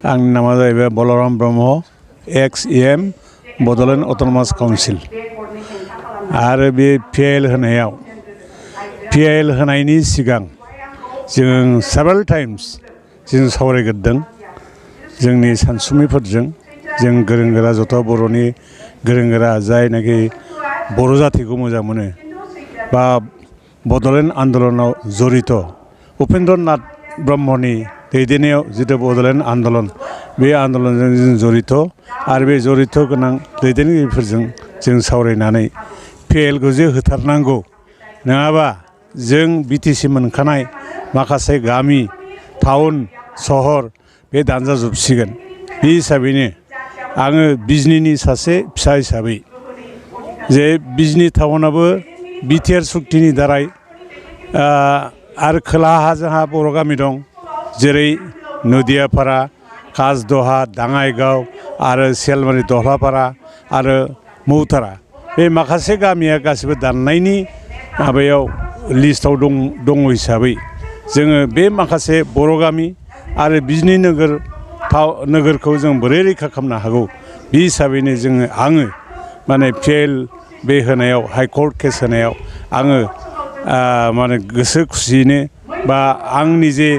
आंनि नामा जाहैबाय बलराम ब्रह्म एक्स-एम बड'लेण्ड अट'नमास काउन्सिल आरो बे पिएल होनायनि सिगां जों सेभारेल टाइम्स जों सावरायग्रोदों जोंनि सानसुमैफोरजों जों गोरों गोरा जथ' बर'नि गोरों गोरा जायनाखि बर' जाथिखौ मोजां मोनो बा बड'लेण्ड आन्दलनाव जड़ित उपेन्द्र नाथ ब्रह्मनि दैदेननायाव जितु बड'लेण्ड आन्दलन बे आन्दलनजों जों जड़ित आरो बे जड़ित गोनां दैदेनगिरिफोरजों जों सावरायनानै पिएलखौ जे होथारनांगौ नङाबा जों बिटिसि मोनखानाय माखासे गामि टाउन सहर बे दानजाजोबसिगोन बे हिसाबैनो आङो बिजनीनि सासे फिसा हिसाबै जे बिजनी टाउनाबो बिटिआर सुक्तिनि दाराय आरो खोलाहा जोंहा बर' गामि दं जेरै नदियापारा काजदहा दाङाइगाव आरो सेलमारि दहलापारा आरो मौतारा बे माखासे गामिया गासिबो दाननायनि माबायाव लिस्टआव दङ हिसाबै जोङो बे माखासे बर' गामि आरो बिजनी नोगोरखौ जों बोरै रैखा खालामनो हागौ बे हिसाबैनो आङो माने पिएल बे होनायाव हाइकर्ट केस होनायाव आङो माने गोसो खुसियैनो बा आं निजे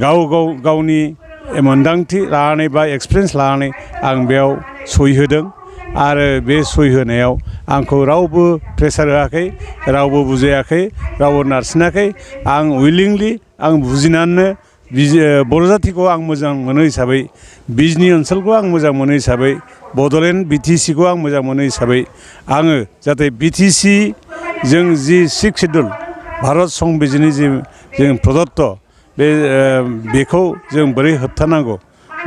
गावनि मोन्दांथि लानानै बा एक्सपिरियेन्स लानानै आं बेयाव सहि होदों आरो बे सहि होनायाव आंखौ रावबो प्रेसार होआखै रावबो बुजायाखै रावबो नारसिनाखै आं उइलिंलि आं बुजिनानैनो बर' जाथिखौ आं मोजां मोनो हिसाबै बिजनी ओनसोलखौ आं मोजां मोनो हिसाबै बड'लेण्ड बिटिसिखौ आं मोजां मोनो हिसाबै आङो जाहाथे बिटिसि जों जि 6 सिड्युल भारत संबिजिरनि जि जों प्रदत्त बेखौ जों बोरै होबथानांगौ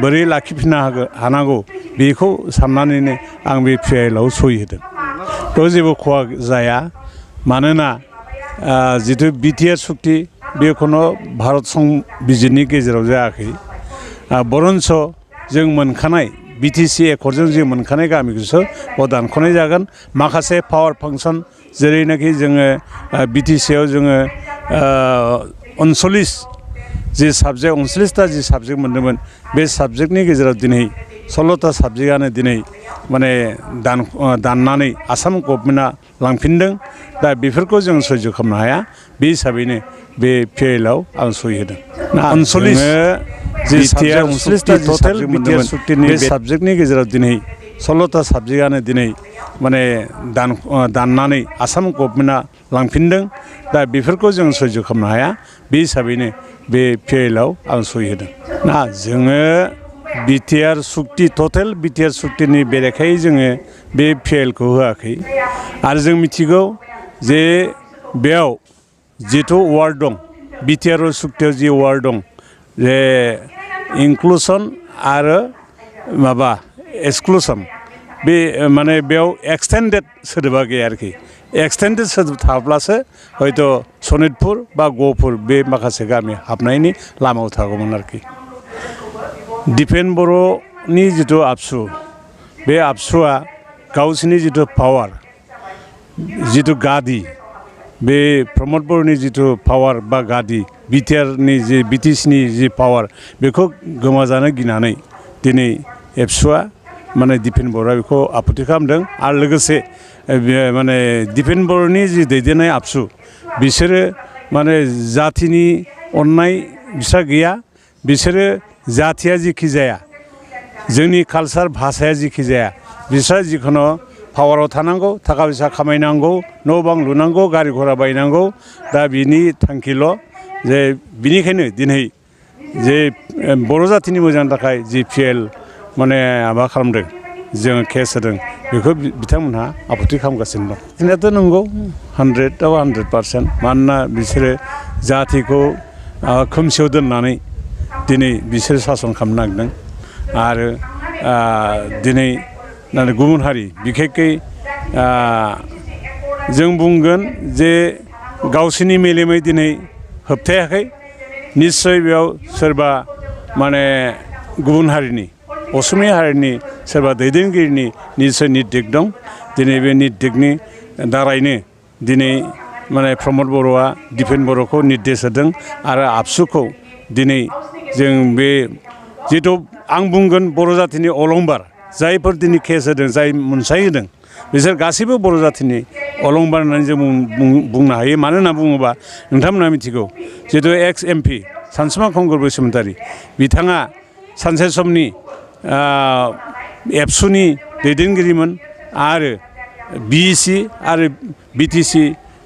बोरै लाखिफिननो हानांगौ बेखौ साननानैनो आं बे पिएलआव सहि होदों थ' जेबो खहा जाया मानोना जिथु बिटिआर सुक्ति बे खुनु भारत संबिजिरनि गेजेराव जायाखै बरन्स जों मोनखानाय बिटिसि एकर्डजों जों मोनखानाय गामिखौसो दानख'नाय जागोन माखासे पावार फांसन जेरैनाखि जोङो बिटिसिआव जोङो 39टा जि साबजेक्ट मोन्दोंमोन बे साबजेक्टनि गेजेराव दिनै 16टा साबजेक्टआनो दिनै माने दाननानै आसाम गभर्नमेन्टआ लांफिनदों दा बेफोरखौ जों सैज' खालामनो हाया बे हिसाबैनो बे पिएलआव आं सहि होदों 39टा टटेल बिटिआर सुक्तिनि बे साबजेक्टनि गेजेराव दिनै 16टा साबजेक्टआनो दिनै माने दाननानै आसाम गभर्नमेन्टआ लांफिनदों दा बेफोरखौ जों सैज' खालामनो हाया बे हिसाबैनो बे पिएलआव आं सहि होदों जोङो बिटिआर सुक्ति टटेल बिटिआर सुक्तिनि बेरेखायै जोङो बे पिएलखौ होआखै आरो जों मिथिगौ जे बेयाव जिथु वार्ड दं बिटिआर सुक्तियाव जि वार्ड दं जे इनक्लुसन आरो माबा एक्सक्लुसन बे माने बेयाव एक्सटेन्डेड सोदोबा गैया आरोखि एक्सटेन्डेड सोदोब थाब्लासो हयथ' सनितपुर बा गहपुर बे माखासे गामि हाबनायनि लामायाव थागौमोन आरोखि दिपेन बर'नि जिथु आबसु बे आबसुआ गावसिनि जिथु पावार जिथु गादि बे प्रमद बर'नि जिथु पावार बा गादि बिटिसिनि जि पावार बेखौ गोमाजानो गिनानै दिनै एबसुआ माने दिपेन बर'आ बेखौ आपत्ति खालामदों आरो लोगोसे माने दिपेन बर'नि जि दैदेननाय आबसु बिसोरो माने जाथिनि अननाय बिस्रा गैया बिसोरो जाथिया जिखि जाया जोंनि कालसार भाषाया जिखि जाया बिस्रा जिखुनु पावाराव थानांगौ थाखा फैसा खामायनांगौ न' बां लुनांगौ गारि घरा बायनांगौ दा बिनि थांखिल' जे बिनिखायनो दिनै जे बर' जाथिनि मोजांनि थाखाय जि पिएल माने माबा खालामदों जोङो केस होदों बेखौ बिथांमोनहा आपत्ति खालामगासिनो दं जोंनियाथ' नंगौ 100% मानोना बिसोरो जाथिखौ खोमसियाव दोननानै दिनै बिसोर सासन खालामनो नागिरदों आरो दिनै गुबुन हारि बिखेखै जों बुंगोन जे गावसोरनि मेलेमै दिनै होबथायाखै निस्सय बेयाव सोरबा माने गुबुन हारिनि असमिया हारिनि सोरबा दैदेनगिरिनि निस्सय निर्देक दं दिनै बे निर्देकनि दारैनो दिनै माने प्रमद बर'आ दिपेन बर'खौ निर्देश होदों आरो आबसुखौ दिनै जों बे जिहेथु आं बुंगोन बर' जाथिनि अलंबार जायफोर दिनै केस होदों जाय मोनसाय होदों बिसोर गासैबो बर' जाथिनि अलंबार होननानै जों बुंनो हायो मानो होनना बुङोबा नोंथांमोना मिथिगौ जिहेतु एक्स MP सानसुमा खंगुर बसुमतारी बिथाङा सानसे समनि एबसुनि दैदेनगिरिमोन आरो BEC आरो BTC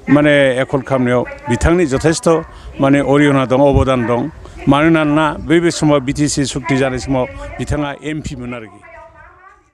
माने एकर्ड खालामनायाव बिथांनि जथेस्थ' माने अरिहना दं अबदान दं मानोना बै समाव BTC सुक्ति जानाय समाव बिथाङा MP मोन आरोखि